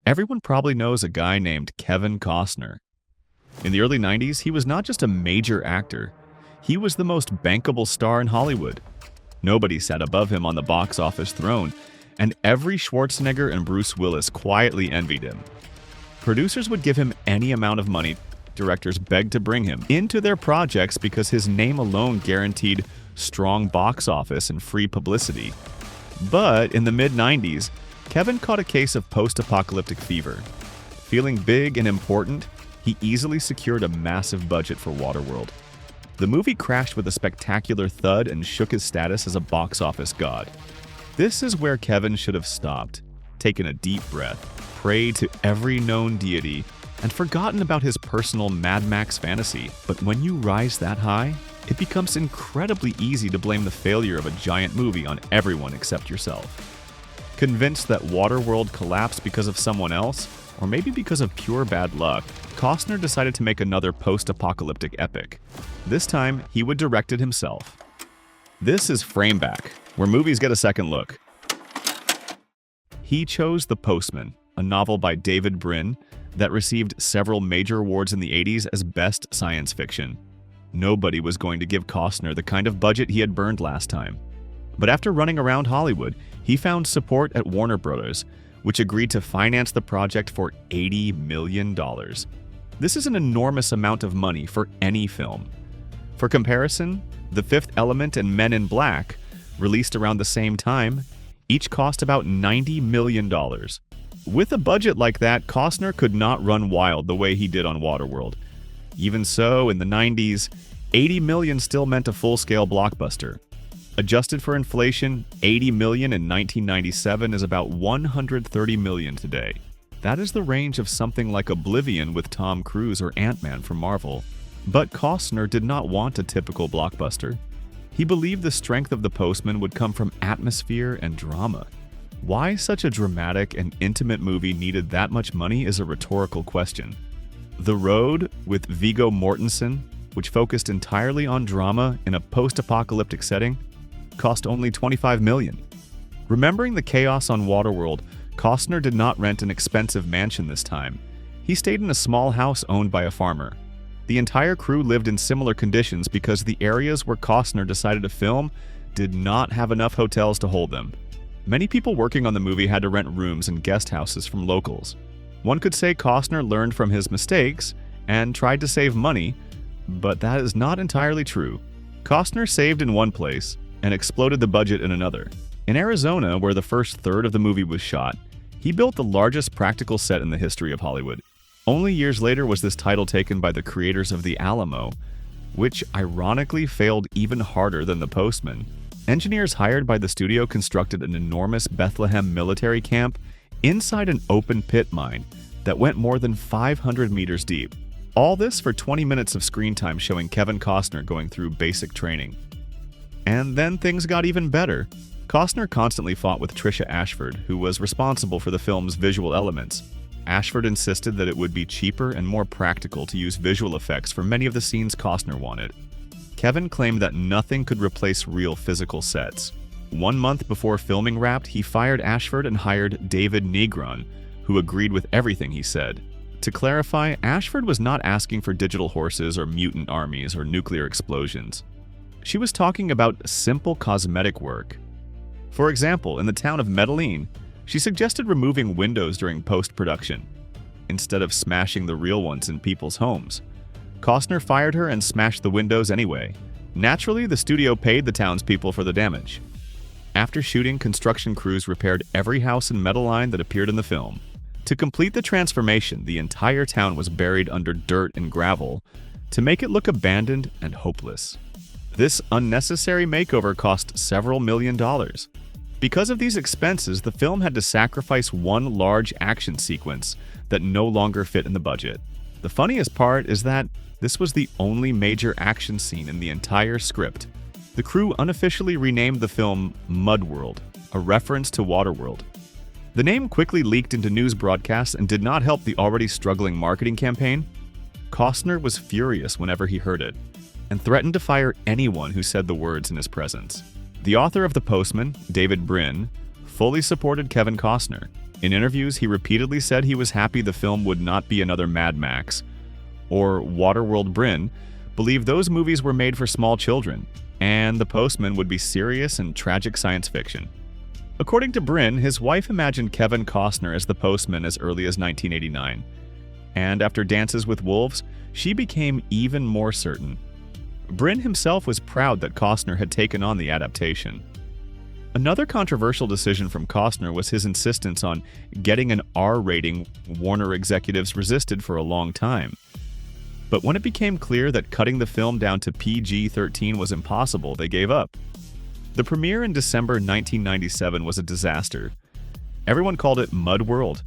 Everyone probably knows a guy named Kevin Costner. In the early 90s, he was not just a major actor, he was the most bankable star in Hollywood. Nobody sat above him on the box office throne, and every Schwarzenegger and Bruce Willis quietly envied him. Producers would give him any amount of money. Directors begged to bring him into their projects because his name alone guaranteed strong box office and free publicity. But in the mid-90s, Kevin caught a case of post-apocalyptic fever. Feeling big and important, he easily secured a massive budget for Waterworld. The movie crashed with a spectacular thud and shook his status as a box office god. This is where Kevin should have stopped, taken a deep breath, prayed to every known deity, and forgotten about his personal Mad Max fantasy. But when you rise that high, it becomes incredibly easy to blame the failure of a giant movie on everyone except yourself. Convinced that Waterworld collapsed because of someone else, or maybe because of pure bad luck, Costner decided to make another post-apocalyptic epic. This time, he would direct it himself. This is Frameback, where movies get a second look. He chose The Postman, a novel by David Brin that received several major awards in the 80s as best science fiction. Nobody was going to give Costner the kind of budget he had burned last time. But after running around Hollywood, he found support at Warner Bros., which agreed to finance the project for $80 million. This is an enormous amount of money for any film. For comparison, The Fifth Element and Men in Black, released around the same time, each cost about $90 million. With a budget like that, Costner could not run wild the way he did on Waterworld. Even so, in the 90s, $80 million still meant a full-scale blockbuster. Adjusted for inflation, $80 million in 1997 is about $130 million today. That is the range of something like Oblivion with Tom Cruise or Ant-Man from Marvel. But Costner did not want a typical blockbuster. He believed the strength of The Postman would come from atmosphere and drama. Why such a dramatic and intimate movie needed that much money is a rhetorical question. The Road, with Viggo Mortensen, which focused entirely on drama in a post-apocalyptic setting, cost only $25 million. Remembering the chaos on Waterworld, Costner did not rent an expensive mansion this time. He stayed in a small house owned by a farmer. The entire crew lived in similar conditions because the areas where Costner decided to film did not have enough hotels to hold them. Many people working on the movie had to rent rooms and guest houses from locals. One could say Costner learned from his mistakes and tried to save money, but that is not entirely true. Costner saved in one place and exploded the budget in another. In Arizona, where the first third of the movie was shot, he built the largest practical set in the history of Hollywood. Only years later was this title taken by the creators of The Alamo, which ironically failed even harder than The Postman. Engineers hired by the studio constructed an enormous Bethlehem military camp inside an open pit mine that went more than 500 meters deep. All this for 20 minutes of screen time showing Kevin Costner going through basic training. And then things got even better. Costner constantly fought with Trisha Ashford, who was responsible for the film's visual elements. Ashford insisted that it would be cheaper and more practical to use visual effects for many of the scenes Costner wanted. Kevin claimed that nothing could replace real physical sets. 1 month before filming wrapped, he fired Ashford and hired David Negron, who agreed with everything he said. To clarify, Ashford was not asking for digital horses or mutant armies or nuclear explosions. She was talking about simple cosmetic work. For example, in the town of Medellin, she suggested removing windows during post-production, instead of smashing the real ones in people's homes. Costner fired her and smashed the windows anyway. Naturally, the studio paid the townspeople for the damage. After shooting, construction crews repaired every house in Medellin that appeared in the film. To complete the transformation, the entire town was buried under dirt and gravel to make it look abandoned and hopeless. This unnecessary makeover cost several $millions. Because of these expenses, the film had to sacrifice one large action sequence that no longer fit in the budget. The funniest part is that this was the only major action scene in the entire script. The crew unofficially renamed the film Mudworld, a reference to Waterworld. The name quickly leaked into news broadcasts and did not help the already struggling marketing campaign. Costner was furious whenever he heard it, and threatened to fire anyone who said the words in his presence. The author of The Postman, David Brin, fully supported Kevin Costner. In interviews, he repeatedly said he was happy the film would not be another Mad Max. Or Waterworld Bryn believed those movies were made for small children, and The Postman would be serious and tragic science fiction. According to Bryn, his wife imagined Kevin Costner as the Postman as early as 1989. And after Dances with Wolves, she became even more certain. Bryn himself was proud that Costner had taken on the adaptation. Another controversial decision from Costner was his insistence on getting an R rating Warner executives resisted for a long time. But when it became clear that cutting the film down to PG-13 was impossible, they gave up. The premiere in December 1997 was a disaster. Everyone called it Mud World.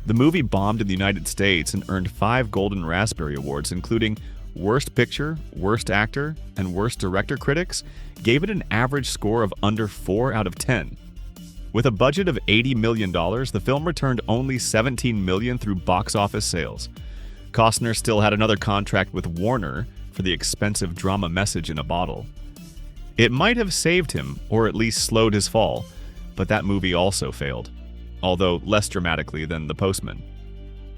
The movie bombed in the United States and earned 5 Golden Raspberry Awards, including Worst Picture, Worst Actor, and Worst Director critics gave it an average score of under 4 out of 10. With a budget of $80 million, the film returned only $17 million through box office sales. Costner still had another contract with Warner for the expensive drama Message in a Bottle. It might have saved him, or at least slowed his fall, but that movie also failed, although less dramatically than The Postman.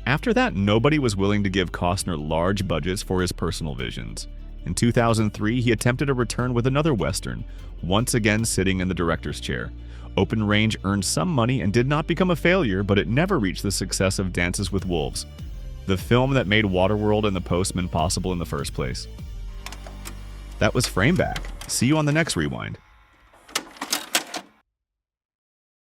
After that, nobody was willing to give Costner large budgets for his personal visions. In 2003, he attempted a return with another Western, once again sitting in the director's chair. Open Range earned some money and did not become a failure, but it never reached the success of Dances with Wolves, the film that made Waterworld and The Postman possible in the first place. That was Frameback. See you on the next Rewind.